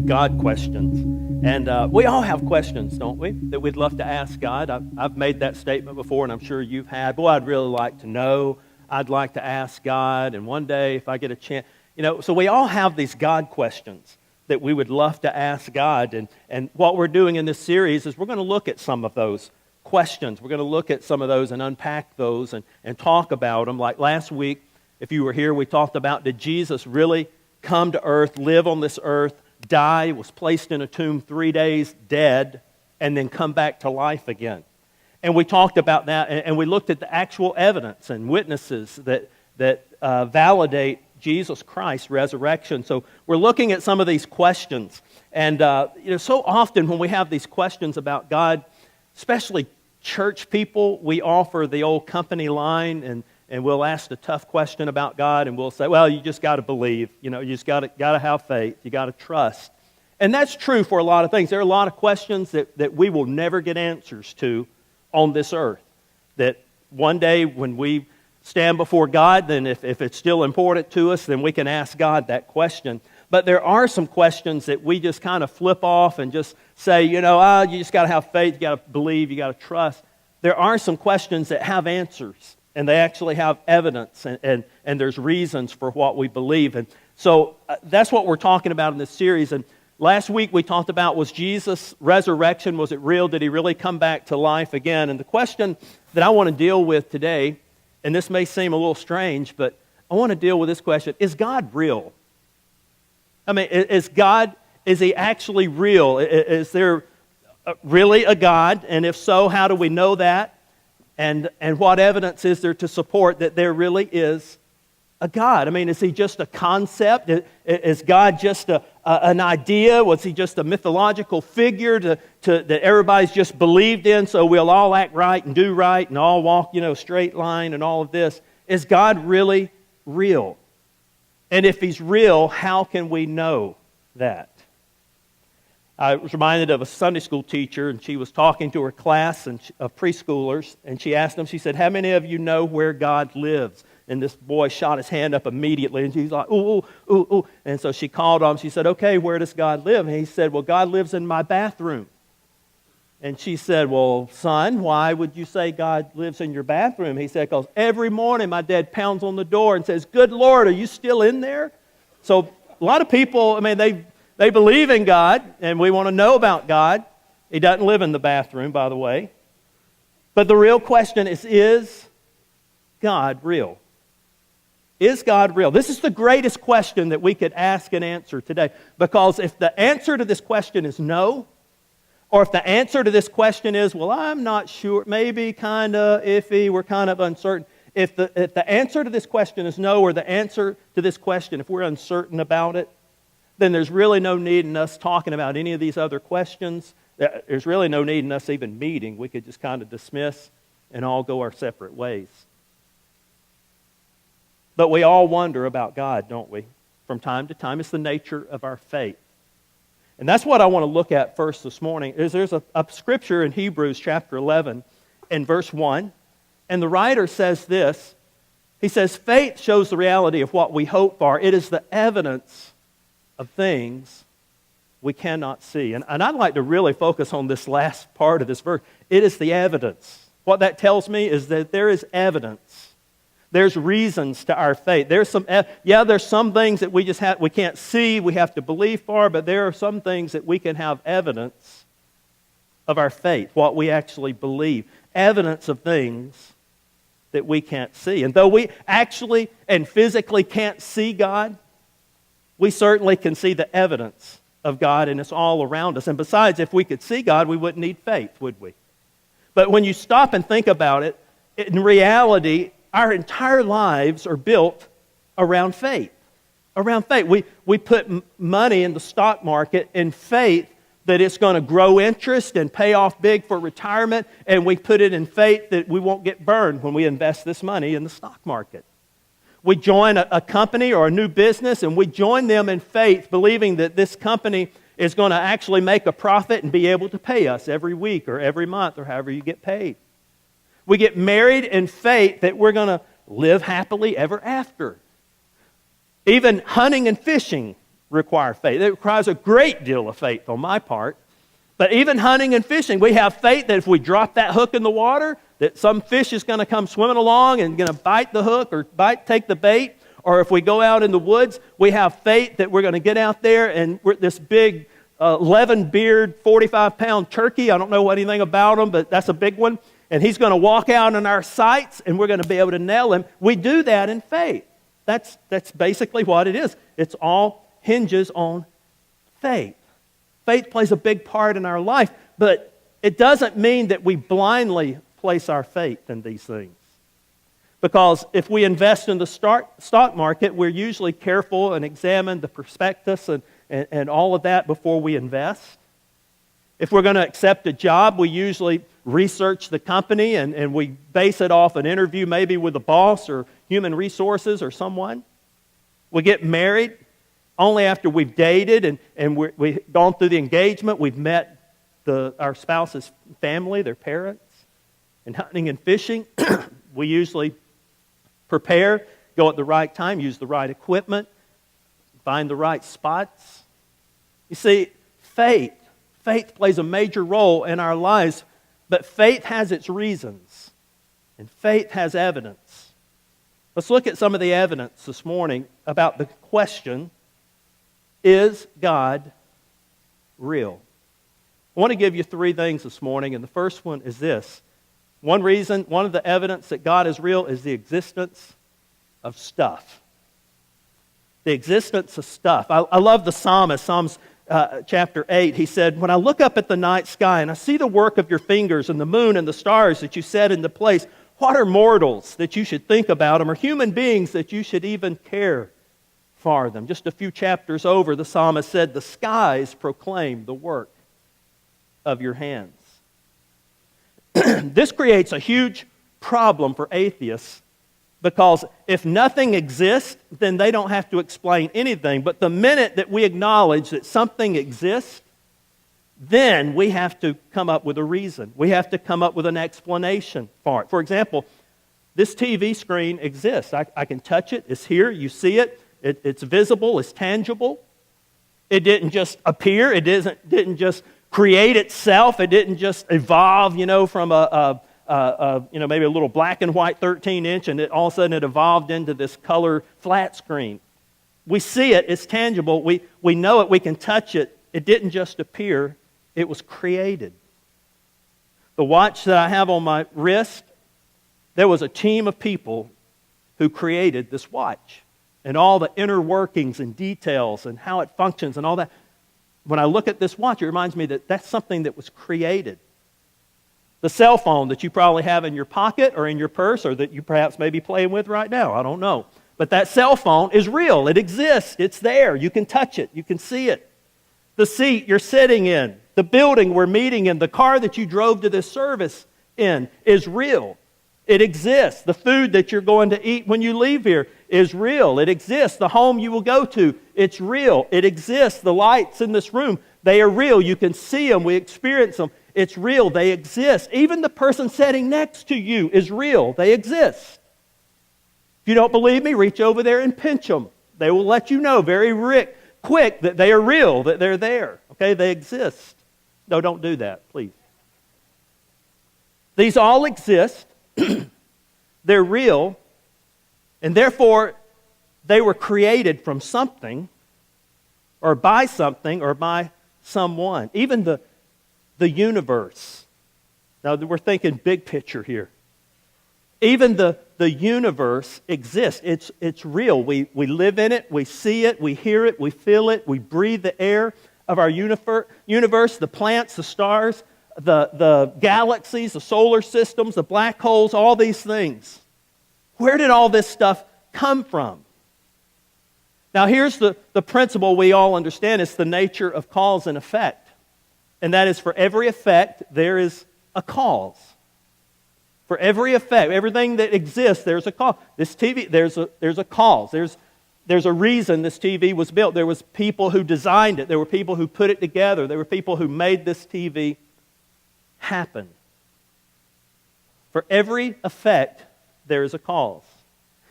God questions. And we all have questions, don't we, that we'd love to ask God. I've made that statement before, and I'm sure you've had. Boy, I'd really like to know. I'd like to ask God, and one day if I get a chance. So we all have these God questions that we would love to ask God. And what we're doing in this series is we're going to look at some of those questions. We're going to look at some of those and unpack those and talk about them. Like last week, if you were here, we talked about, did Jesus really come to earth, live on this earth, die, was placed in a tomb 3 days, dead, and then come back to life again? And we talked about that, and we looked at the actual evidence and witnesses that validate Jesus Christ's resurrection. So we're looking at some of these questions. And so often when we have these questions about God, especially church people, we offer the old company line, and we'll ask a tough question about God, and we'll say, well, you just got to believe. You just got to have faith. You got to trust. And that's true for a lot of things. There are a lot of questions that we will never get answers to on this earth. That one day when we stand before God, then if it's still important to us, then we can ask God that question. But there are some questions that we just kind of flip off and just say, you just got to have faith, you got to believe, you got to trust. There are some questions that have answers, and they actually have evidence, and there's reasons for what we believe. And so that's what we're talking about in this series. And last week we talked about, was Jesus' resurrection, was it real? Did he really come back to life again? And the question that I want to deal with today, and this may seem a little strange, but I want to deal with this question: is God real? I mean, is he actually real? Is there really a God? And if so, how do we know that? And what evidence is there to support that there really is a God? I mean, is he just a concept? Is God just an idea? Was he just a mythological figure that everybody's just believed in, so we'll all act right and do right and all walk, straight line and all of this? Is God really real? And if he's real, how can we know that? I was reminded of a Sunday school teacher, and she was talking to her class of preschoolers, and she asked them, she said, how many of you know where God lives? And this boy shot his hand up immediately, and she's like, ooh, ooh, ooh, ooh. And so she called on him. She said, okay, where does God live? And he said, well, God lives in my bathroom. And she said, well, son, why would you say God lives in your bathroom? He said, because every morning my dad pounds on the door and says, good Lord, are you still in there? So a lot of people, they believe in God, and we want to know about God. He doesn't live in the bathroom, by the way. But the real question is God real? Is God real? This is the greatest question that we could ask and answer today. Because if the answer to this question is no, or if the answer to this question is, well, I'm not sure, maybe kind of iffy, we're kind of uncertain. If the answer to this question is no, or the answer to this question, if we're uncertain about it, then there's really no need in us talking about any of these other questions. There's really no need in us even meeting. We could just kind of dismiss and all go our separate ways. But we all wonder about God, don't we? From time to time. It's the nature of our faith. And that's what I want to look at first this morning. There's a scripture in Hebrews chapter 11 and verse 1. And the writer says this. He says, faith shows the reality of what we hope for. It is the evidence of things we cannot see. And I'd like to really focus on this last part of this verse. It is the evidence. What that tells me is that there is evidence. There's reasons to our faith. There's some things that we can't see, we have to believe for, but there are some things that we can have evidence of our faith, what we actually believe. Evidence of things that we can't see. And though we actually and physically can't see God, we certainly can see the evidence of God, and it's all around us. And besides, if we could see God, we wouldn't need faith, would we? But when you stop and think about it, in reality, our entire lives are built around faith. Around faith. We put money in the stock market in faith that it's going to grow interest and pay off big for retirement, and we put it in faith that we won't get burned when we invest this money in the stock market. We join a company or a new business, and we join them in faith, believing that this company is going to actually make a profit and be able to pay us every week or every month or however you get paid. We get married in faith that we're going to live happily ever after. Even hunting and fishing, require faith. It requires a great deal of faith on my part. But even hunting and fishing, we have faith that if we drop that hook in the water, that some fish is going to come swimming along and going to bite the hook or take the bait. Or if we go out in the woods, we have faith that we're going to get out there and this big 11-beard, 45-pound turkey. I don't know anything about him, but that's a big one. And he's going to walk out in our sights, and we're going to be able to nail him. We do that in faith. That's basically what it is. It's all hinges on faith. Faith plays a big part in our life, but it doesn't mean that we blindly place our faith in these things. Because if we invest in the stock market, we're usually careful and examine the prospectus and all of that before we invest. If we're going to accept a job, we usually research the company and we base it off an interview maybe with a boss or human resources or someone. We get married only after we've dated and we've gone through the engagement, we've met our spouse's family, their parents. In hunting and fishing, we usually prepare, go at the right time, use the right equipment, find the right spots. You see, faith plays a major role in our lives, but faith has its reasons, and faith has evidence. Let's look at some of the evidence this morning about the question, is God real? I want to give you 3 things this morning, and the first one is this. One of the evidence that God is real is the existence of stuff. The existence of stuff. I love the psalmist, Psalms chapter 8. He said, when I look up at the night sky and I see the work of your fingers and the moon and the stars that you set into place, what are mortals that you should think about them, or human beings that you should even care for them? Just a few chapters over, the psalmist said, the skies proclaim the work of your hands. This creates a huge problem for atheists because if nothing exists, then they don't have to explain anything. But the minute that we acknowledge that something exists, then we have to come up with a reason. We have to come up with an explanation for it. For example, this TV screen exists. I can touch it. It's here. You see it. It's visible. It's tangible. It didn't just appear. It didn't just create itself. It didn't just evolve, from maybe a little black and white 13-inch, and all of a sudden it evolved into this color flat screen. We see it. It's tangible. We know it. We can touch it. It didn't just appear. It was created. The watch that I have on my wrist, there was a team of people who created this watch and all the inner workings and details and how it functions and all that. When I look at this watch, it reminds me that that's something that was created. The cell phone that you probably have in your pocket or in your purse or that you perhaps may be playing with right now, I don't know. But that cell phone is real. It exists. It's there. You can touch it. You can see it. The seat you're sitting in, the building we're meeting in, the car that you drove to this service in is real. It exists. The food that you're going to eat when you leave here is real. It exists. The home you will go to, it's real. It exists. The lights in this room, they are real. You can see them. We experience them. It's real. They exist. Even the person sitting next to you is real. They exist. If you don't believe me, reach over there and pinch them. They will let you know very quick that they are real, that they're there. Okay, they exist. No, don't do that, please. These all exist. They're real, and therefore they were created from something or by someone. Even the universe. Now we're thinking big picture here. Even the universe exists. It's real. We live in it, we see it, we hear it, we feel it, we breathe the air of our universe, the plants, the stars, the galaxies, the solar systems, the black holes, all these things. Where did all this stuff come from? Now here's the principle we all understand. It's the nature of cause and effect. And that is, for every effect, there is a cause. For every effect, everything that exists, there's a cause. This TV, there's a cause. There's a reason this TV was built. There was people who designed it. There were people who put it together. There were people who made this TV happen. For every effect, there is a cause.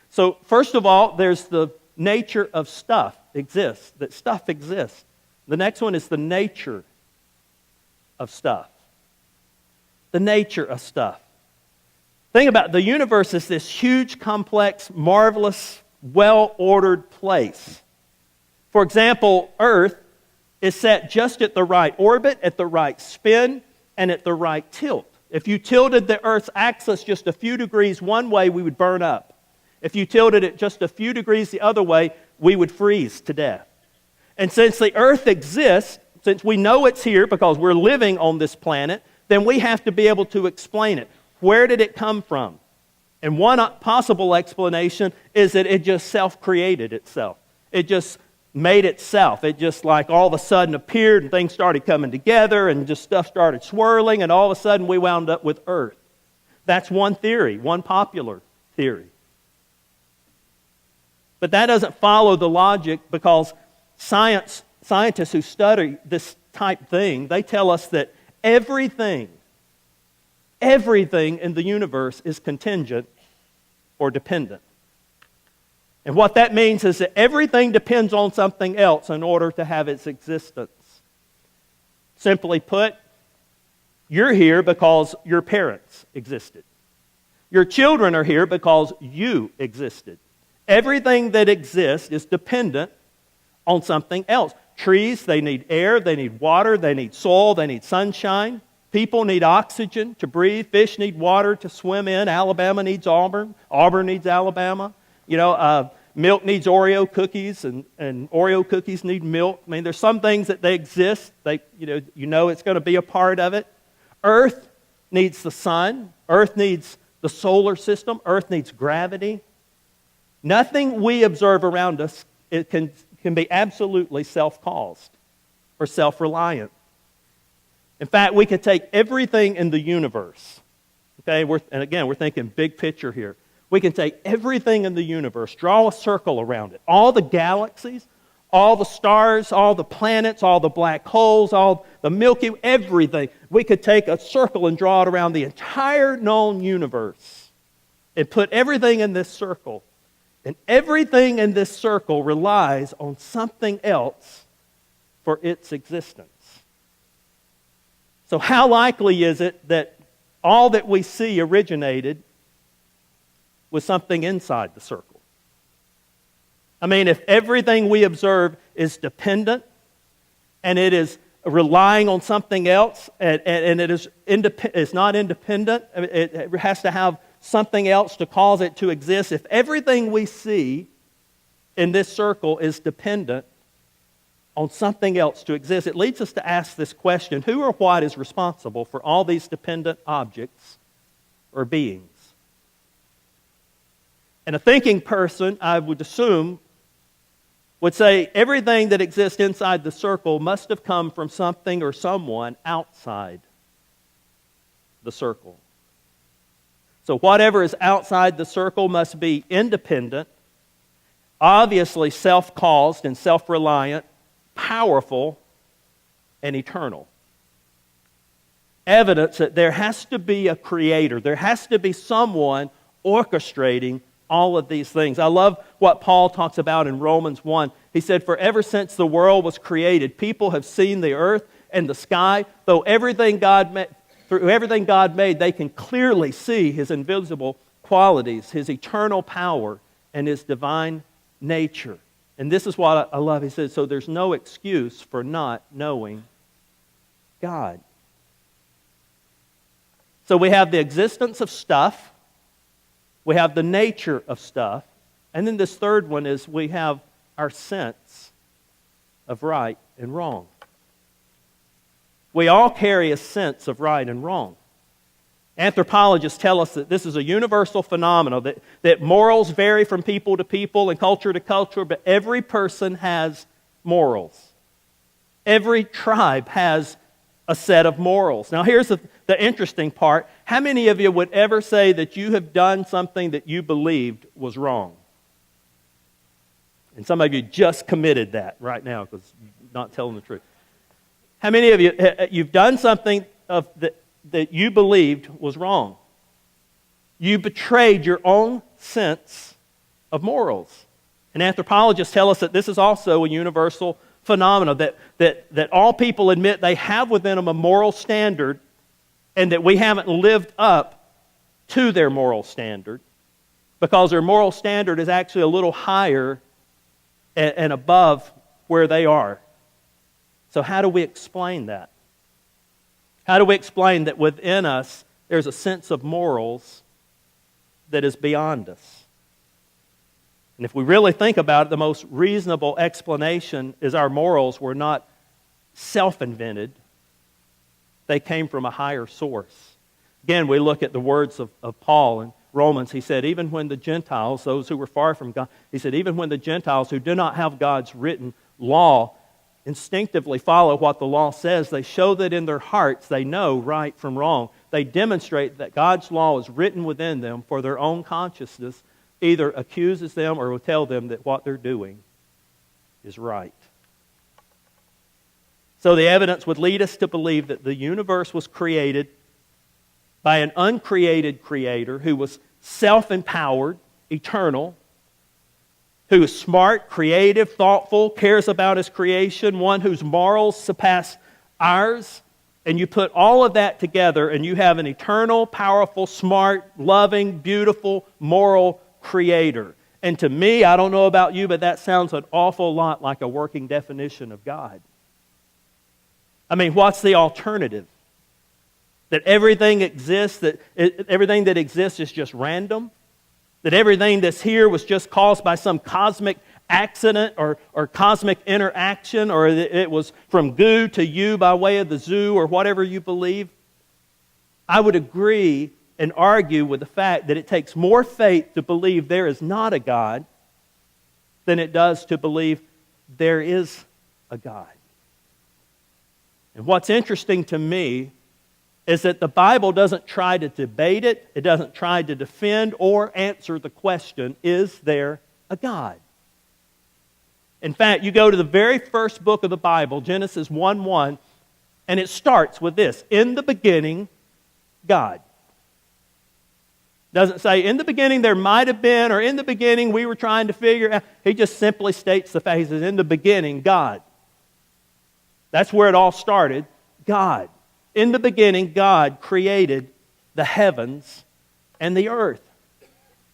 So, first of all, there's the nature of stuff. exists, that stuff exists. The next one is the nature of stuff. The nature of stuff. Think about it. The universe is this huge, complex, marvelous, well-ordered place. For example, Earth is set just at the right orbit, at the right spin, and at the right tilt. If you tilted the Earth's axis just a few degrees one way, we would burn up. If you tilted it just a few degrees the other way, we would freeze to death. And since the Earth exists, since we know it's here because we're living on this planet, then we have to be able to explain it. Where did it come from? And one possible explanation is that it just self-created itself. It just made itself. It just like all of a sudden appeared and things started coming together and just stuff started swirling and all of a sudden we wound up with Earth. That's one theory, one popular theory. But that doesn't follow the logic because scientists who study this type thing, they tell us that everything in the universe is contingent or dependent. And what that means is that everything depends on something else in order to have its existence. Simply put, you're here because your parents existed. Your children are here because you existed. Everything that exists is dependent on something else. Trees, they need air, they need water, they need soil, they need sunshine. People need oxygen to breathe. Fish need water to swim in. Alabama needs Auburn. Auburn needs Alabama. Milk needs Oreo cookies, and Oreo cookies need milk. I mean, there's some things that they exist. You know it's going to be a part of it. Earth needs the sun. Earth needs the solar system. Earth needs gravity. Nothing we observe around us can be absolutely self-caused or self-reliant. In fact, we could take everything in the universe. Okay, we're thinking big picture here. We can take everything in the universe, draw a circle around it. All the galaxies, all the stars, all the planets, all the black holes, all the Milky Way, everything. We could take a circle and draw it around the entire known universe and put everything in this circle. And everything in this circle relies on something else for its existence. So how likely is it that all that we see originated with something inside the circle? I mean, if everything we observe is dependent and it is relying on something else and it is not independent, it has to have something else to cause it to exist. If everything we see in this circle is dependent on something else to exist, it leads us to ask this question: who or what is responsible for all these dependent objects or beings? And a thinking person, I would assume, would say everything that exists inside the circle must have come from something or someone outside the circle. So whatever is outside the circle must be independent, obviously self-caused and self-reliant, powerful, and eternal. Evidence that there has to be a creator. There has to be someone orchestrating all of these things. I love what Paul talks about in Romans 1. He said, "For ever since the world was created, people have seen the earth and the sky. Through everything God made, they can clearly see His invisible qualities, His eternal power, and His divine nature." And this is what I love. He says, so there's no excuse for not knowing God. So we have the existence of stuff. We have the nature of stuff. And then this third one is we have our sense of right and wrong. We all carry a sense of right and wrong. Anthropologists tell us that this is a universal phenomenon, that morals vary from people to people and culture to culture, but every person has morals. Every tribe has a set of morals. Now here's the interesting part. How many of you would ever say that you have done something that you believed was wrong? And some of you just committed that right now because you're not telling the truth. How many of you, you've done something that you believed was wrong? You betrayed your own sense of morals. And anthropologists tell us that this is also a universal phenomenon, that all people admit they have within them a moral standard, and that we haven't lived up to their moral standard, because their moral standard is actually a little higher and above where they are. So how do we explain that? How do we explain that within us there's a sense of morals that is beyond us? And if we really think about it, the most reasonable explanation is our morals were not self-invented. They came from a higher source. Again, we look at the words of Paul in Romans. He said, even when the Gentiles, those who were far from God, he said, even when the Gentiles who do not have God's written law instinctively follow what the law says, they show that in their hearts they know right from wrong. They demonstrate that God's law is written within them, for their own consciousness either accuses them or will tell them that what they're doing is right. So the evidence would lead us to believe that the universe was created by an uncreated creator who was self-empowered, eternal, who is smart, creative, thoughtful, cares about his creation, one whose morals surpass ours. And you put all of that together and you have an eternal, powerful, smart, loving, beautiful, moral creator. And to me, I don't know about you, but that sounds an awful lot like a working definition of God. I mean, what's the alternative? That everything exists, everything that exists is just random? That everything that's here was just caused by some cosmic accident or cosmic interaction, or that it was from goo to you by way of the zoo, or whatever you believe? I would agree and argue with the fact that it takes more faith to believe there is not a God than it does to believe there is a God. And what's interesting to me is that the Bible doesn't try to debate it, it doesn't try to defend or answer the question, is there a God? In fact, you go to the very first book of the Bible, Genesis 1:1, and it starts with this: in the beginning, God. Doesn't say, in the beginning there might have been, or in the beginning we were trying to figure out. He just simply states the fact. He says, in the beginning, God. That's where it all started, God. In the beginning, God created the heavens and the earth.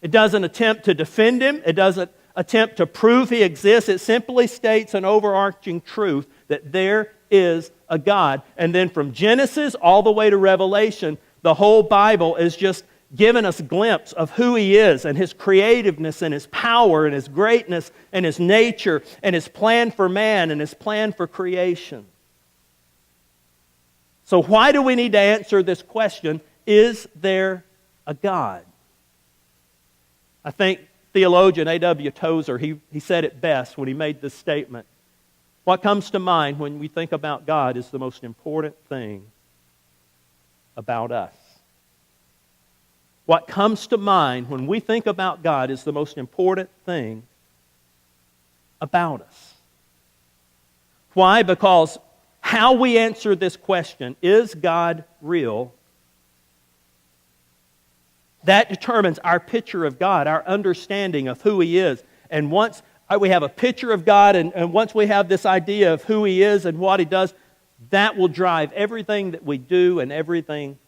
It doesn't attempt to defend Him. It doesn't attempt to prove He exists. It simply states an overarching truth that there is a God. And then from Genesis all the way to Revelation, the whole Bible is just giving us a glimpse of who He is and His creativeness and His power and His greatness and His nature and His plan for man and His plan for creation. So why do we need to answer this question, is there a God? I think theologian A.W. Tozer, he said it best when he made this statement. What comes to mind when we think about God is the most important thing about us. What comes to mind when we think about God is the most important thing about us. Why? Because how we answer this question, is God real? That determines our picture of God, our understanding of who He is. And once we have a picture of God, and once we have this idea of who He is and what He does, that will drive everything that we do and everything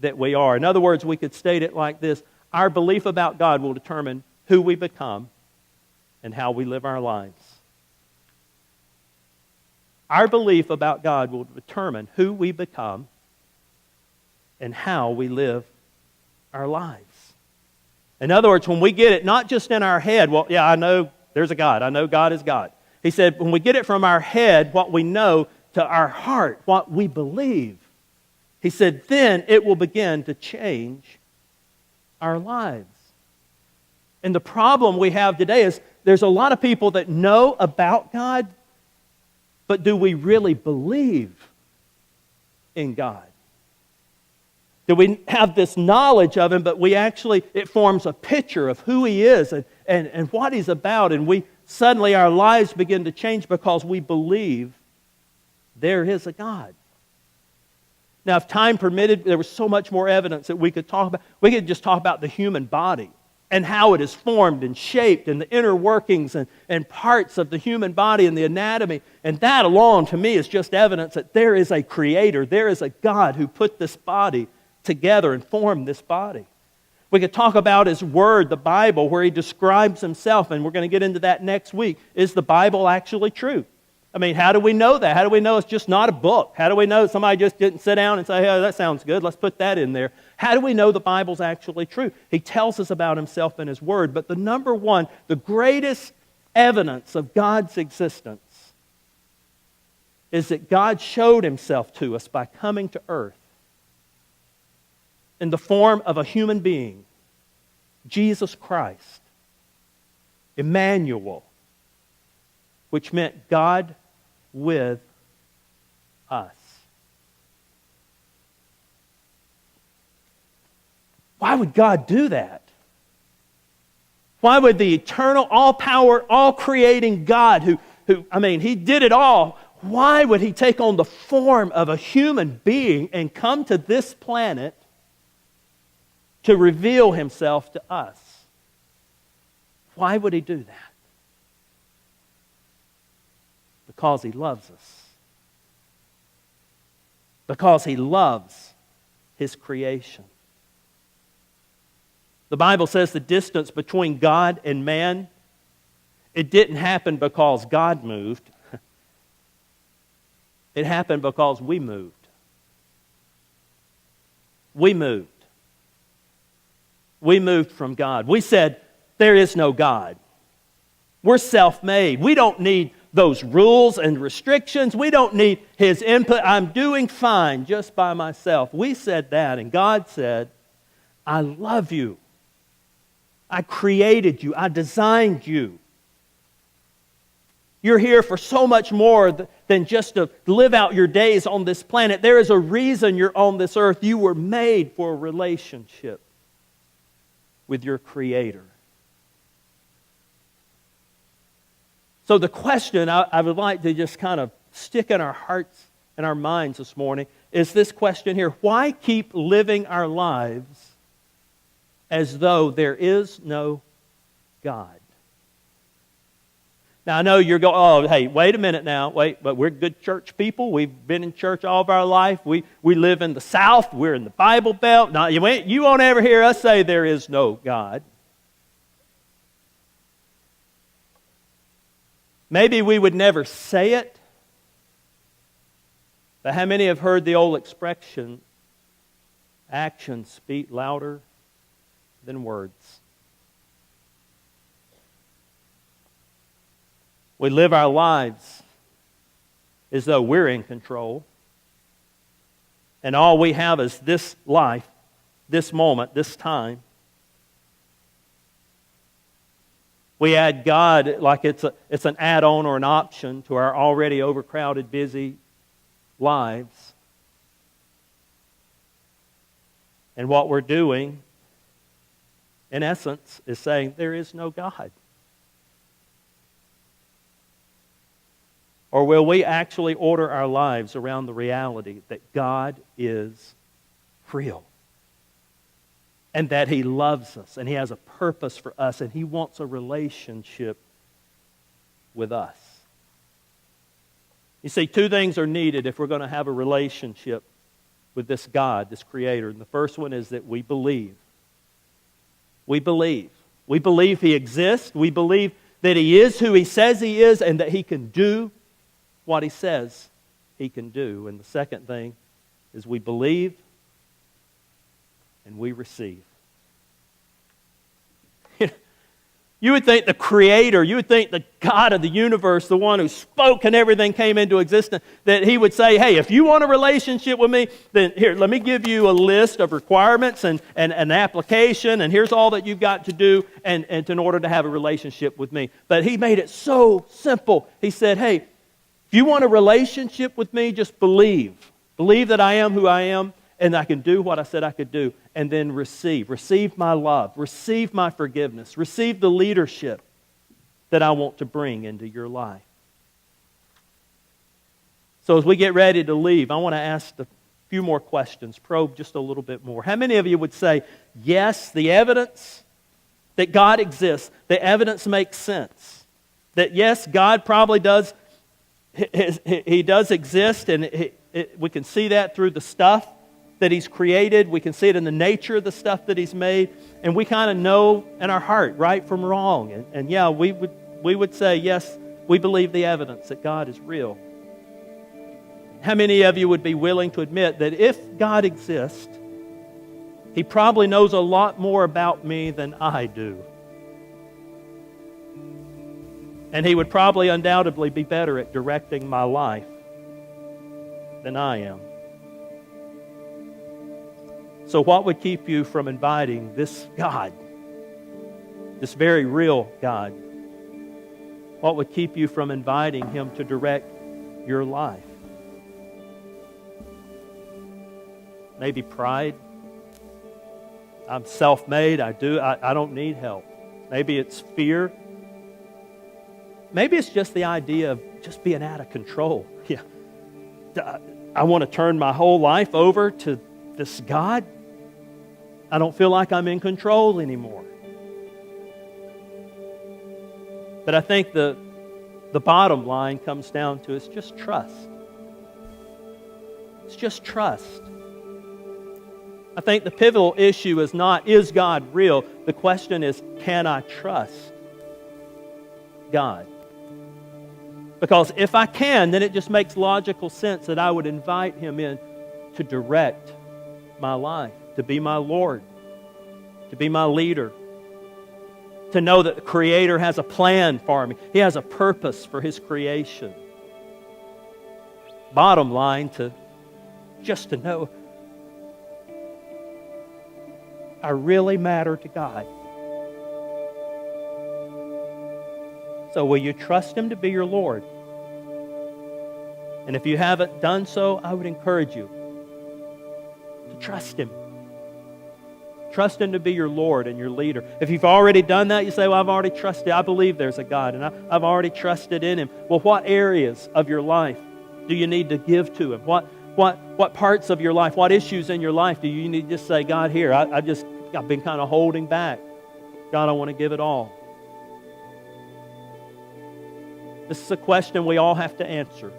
that we are. In other words, we could state it like this: our belief about God will determine who we become and how we live our lives. Our belief about God will determine who we become and how we live our lives. In other words, when we get it not just in our head, well, yeah, I know there's a God. I know God is God. He said, when we get it from our head, what we know, to our heart, what we believe, he said, then it will begin to change our lives. And the problem we have today is there's a lot of people that know about God, but do we really believe in God? Do we have this knowledge of Him, but it forms a picture of who He is and what He's about, and suddenly our lives begin to change because we believe there is a God. Now, if time permitted, there was so much more evidence that we could talk about. We could just talk about the human body. and how it is formed and shaped and the inner workings and parts of the human body and the anatomy. And that alone, to me, is just evidence that there is a Creator, there is a God who put this body together and formed this body. We could talk about His Word, the Bible, where He describes Himself, and we're going to get into that next week. Is the Bible actually true? I mean, how do we know that? How do we know it's just not a book? How do we know somebody just didn't sit down and say, oh, that sounds good, let's put that in there? How do we know the Bible's actually true? He tells us about Himself in His Word, but the number one, the greatest evidence of God's existence is that God showed Himself to us by coming to earth in the form of a human being, Jesus Christ, Emmanuel, which meant God with us. Why would God do that? Why would the eternal, all-power, all-creating God who, He did it all, why would He take on the form of a human being and come to this planet to reveal Himself to us? Why would He do that? Because He loves us. Because He loves His creation. The Bible says the distance between God and man, it didn't happen because God moved. It happened because we moved. We moved. We moved from God. We said, there is no God. We're self-made. We don't need those rules and restrictions. We don't need His input. I'm doing fine just by myself. We said that, and God said, I love you. I created you. I designed you. You're here for so much more than just to live out your days on this planet. There is a reason you're on this earth. You were made for a relationship with your Creator. So the question I would like to just kind of stick in our hearts and our minds this morning is this question here. Why keep living our lives as though there is no God? Now, I know you're going, oh, hey, wait a minute now. Wait, but we're good church people. We've been in church all of our life. We live in the South. We're in the Bible Belt. Now, you won't ever hear us say there is no God. Maybe we would never say it, but how many have heard the old expression, actions speak louder than words? We live our lives as though we're in control, and all we have is this life, this moment, this time. We add God like it's an add-on or an option to our already overcrowded, busy lives. And what we're doing, in essence, is saying there is no God. Or will we actually order our lives around the reality that God is real? And that He loves us, and He has a purpose for us, and He wants a relationship with us. You see, two things are needed if we're going to have a relationship with this God, this Creator. And the first one is that we believe. We believe. We believe He exists. We believe that He is who He says He is, and that He can do what He says He can do. And the second thing is we believe and we receive. You would think the Creator, you would think the God of the universe, the one who spoke and everything came into existence, that He would say, hey, if you want a relationship with me, then here, let me give you a list of requirements and an application, and here's all that you've got to do and in order to have a relationship with me. But He made it so simple. He said, hey, if you want a relationship with me, just believe. Believe that I am who I am, and I can do what I said I could do, and then receive. Receive my love. Receive my forgiveness. Receive the leadership that I want to bring into your life. So as we get ready to leave, I want to ask a few more questions, probe just a little bit more. How many of you would say, yes, the evidence that God exists, the evidence makes sense. That yes, God probably does, He does exist, and we can see that through the stuff that He's created. We can see it in the nature of the stuff that He's made, and we kind of know in our heart right from wrong. And yeah, we would say, yes, we believe the evidence that God is real. How many of you would be willing to admit that if God exists, He probably knows a lot more about me than I do? And He would probably undoubtedly be better at directing my life than I am. So what would keep you from inviting this God, this very real God? What would keep you from inviting Him to direct your life? Maybe pride. I'm self-made. I don't need help. Maybe it's fear. Maybe it's just the idea of just being out of control. Yeah, I want to turn my whole life over to this God. I don't feel like I'm in control anymore. But I think the bottom line comes down to it's just trust. It's just trust. I think the pivotal issue is not, is God real? The question is, can I trust God? Because if I can, then it just makes logical sense that I would invite Him in to direct my life, to be my Lord, to be my leader, to know that the Creator has a plan for me. He has a purpose for His creation. Bottom line, just to know I really matter to God. So will you trust Him to be your Lord? And if you haven't done so, I would encourage you to trust Him. Trust Him to be your Lord and your leader. If you've already done that, you say, well, I've already trusted. I believe there's a God, and I've already trusted in Him. Well, what areas of your life do you need to give to Him? What parts of your life, what issues in your life do you need to just say, God, here, I've been kind of holding back. God, I want to give it all. This is a question we all have to answer.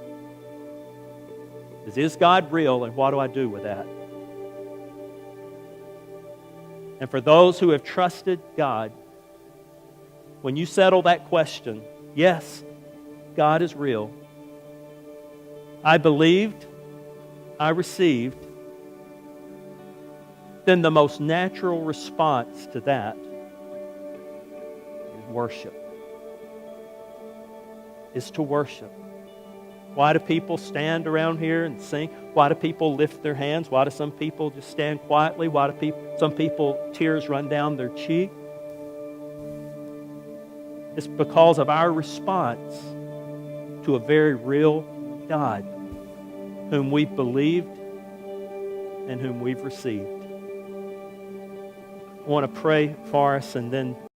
Is God real, and what do I do with that? And for those who have trusted God, when you settle that question, yes, God is real. I believed, I received, then the most natural response to that is worship. Is to worship. Why do people stand around here and sing? Why do people lift their hands? Why do some people just stand quietly? Why do some people, tears run down their cheek? It's because of our response to a very real God whom we've believed and whom we've received. I want to pray for us, and then